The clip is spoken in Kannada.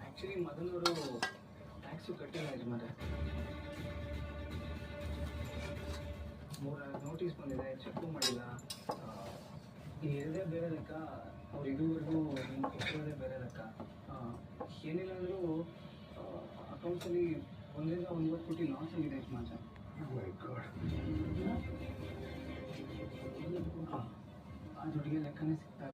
ಆ್ಯಕ್ಚುಲಿ ಮೊದಲವರು ಟ್ಯಾಕ್ಸು ಕಟ್ಟಿಲ್ಲ ಯಜಮಾನ್ರೆ. 3 ನೋಟಿಸ್ ಬಂದಿದೆ, ಚೆಕ್ಕು ಮಾಡಿಲ್ಲ. ಇದೇ ಬೇರೆ ಲೆಕ್ಕ, ಅವ್ರು ಇದುವರೆಗೂ ನಿಮ್ಗೆ ಕೊಟ್ಟಿರೋದೇ ಬೇರೆ ಲೆಕ್ಕ. ಏನಿಲ್ಲ ಅಂದರೂ ಅಕೌಂಟ್ಸಲ್ಲಿ 1.9 ಕೋಟಿ ಲಾಸ್ ಆಗಿದೆ ಯಜಮಾನ್ರೆ. ಆ ದುಡ್ಡಿಗೆ ಲೆಕ್ಕನೇ ಸಿಗ್ತಾ